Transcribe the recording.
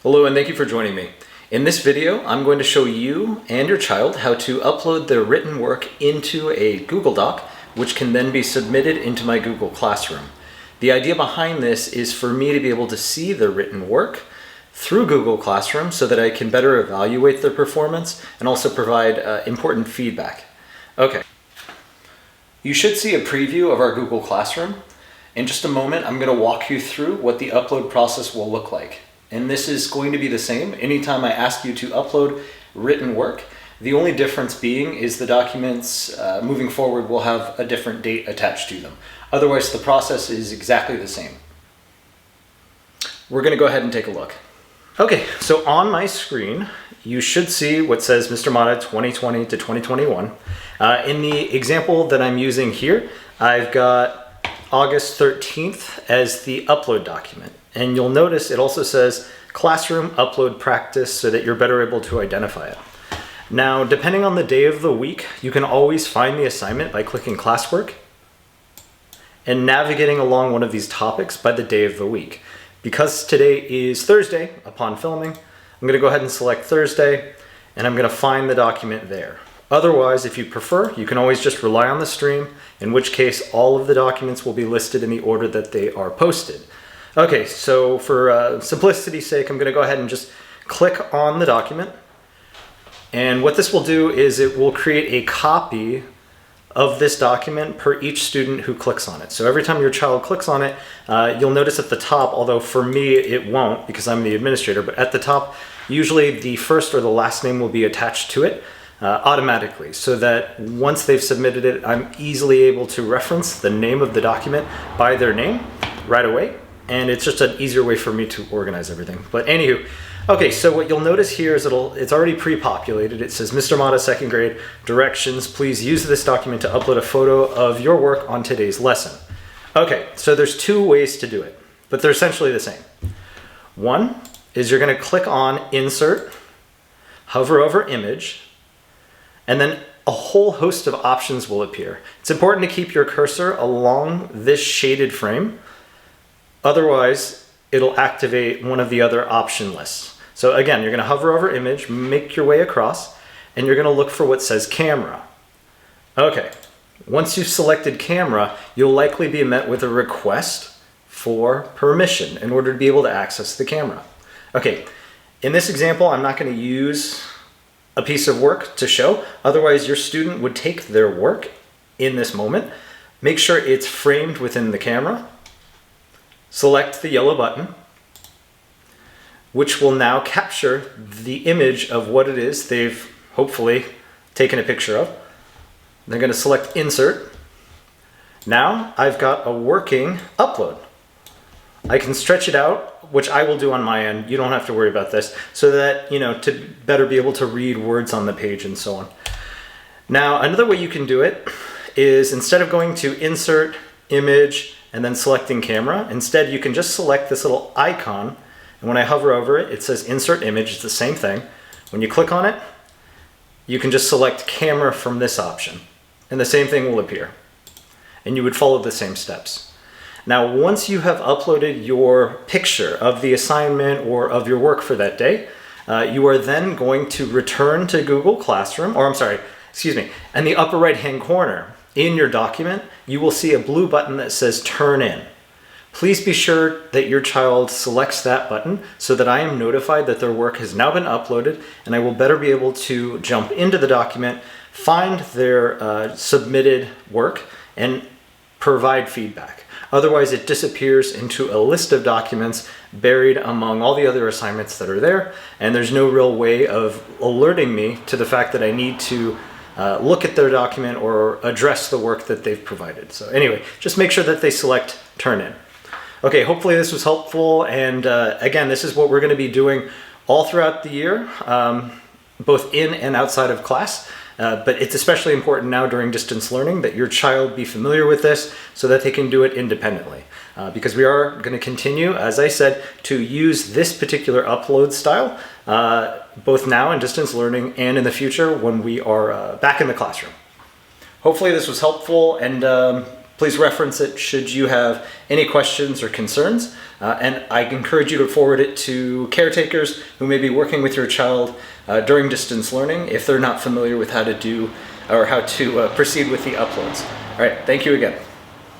Hello and thank you for joining me. In this video, I'm going to show you and your child how to upload their written work into a Google Doc, which can then be submitted into my Google Classroom. The idea behind this is for me to be able to see their written work through Google Classroom so that I can better evaluate their performance and also provide important feedback. Okay. You should see a preview of our Google Classroom. In just a moment, I'm going to walk you through what the upload process will look like. And this is going to be the same anytime I ask you to upload written work. The only difference being is the documents moving forward will have a different date attached to them. Otherwise, the process is exactly the same. We're going to go ahead and take a look. Okay, so on my screen, you should see what says Mr. Mata 2020 to 2021. In the example that I'm using here, I've got August 13th as the upload document. And you'll notice it also says Classroom Upload Practice so that you're better able to identify it. Now, depending on the day of the week, you can always find the assignment by clicking Classwork and navigating along one of these topics by the day of the week. Because today is Thursday, upon filming, I'm going to go ahead and select Thursday, and I'm going to find the document there. Otherwise, if you prefer, you can always just rely on the stream, in which case all of the documents will be listed in the order that they are posted. Okay, so for simplicity's sake, I'm going to go ahead and just click on the document. And what this will do is it will create a copy of this document per each student who clicks on it. So every time your child clicks on it, you'll notice at the top, although for me it won't because I'm the administrator, but at the top, usually the first or the last name will be attached to it automatically, so that once they've submitted it, I'm easily able to reference the name of the document by their name right away. And it's just an easier way for me to organize everything. But anywho, okay, so what you'll notice here is it's already pre-populated. It says, Mr. Mata, second grade, directions, please use this document to upload a photo of your work on today's lesson. Okay, so there's two ways to do it, but they're essentially the same. One is you're gonna click on Insert, hover over Image, and then a whole host of options will appear. It's important to keep your cursor along this shaded frame. Otherwise, it'll activate one of the other option lists. So again, you're gonna hover over Image, make your way across, and you're gonna look for what says Camera. Okay, once you've selected Camera, you'll likely be met with a request for permission in order to be able to access the camera. Okay, in this example, I'm not gonna use a piece of work to show, otherwise your student would take their work in this moment, make sure it's framed within the camera, select the yellow button, which will now capture the image of what it is they've hopefully taken a picture of. They're going to select Insert. Now I've got a working upload. I can stretch it out, which I will do on my end. You don't have to worry about this, so that, to better be able to read words on the page and so on. Now, another way you can do it is instead of going to Insert, Image, and then selecting Camera, instead you can just select this little icon, and when I hover over it, it says Insert Image. It's the same thing. When you click on it, you can just select Camera from this option, and the same thing will appear. And you would follow the same steps. Now, once you have uploaded your picture of the assignment or of your work for that day, you are then going to return to Google Classroom, in the upper right-hand corner, in your document, you will see a blue button that says Turn In. Please be sure that your child selects that button so that I am notified that their work has now been uploaded, and I will better be able to jump into the document, find their submitted work, and provide feedback. Otherwise, it disappears into a list of documents buried among all the other assignments that are there, and there's no real way of alerting me to the fact that I need to look at their document or address the work that they've provided. So anyway, just make sure that they select Turn In. Okay, hopefully this was helpful, and again, this is what we're going to be doing all throughout the year, both in and outside of class. But it's especially important now during distance learning that your child be familiar with this so that they can do it independently. Because we are going to continue, as I said, to use this particular upload style, both now in distance learning and in the future when we are back in the classroom. Hopefully this was helpful, and Please reference it should you have any questions or concerns, and I encourage you to forward it to caretakers who may be working with your child during distance learning if they're not familiar with how to do or how to proceed with the uploads. All right, thank you again.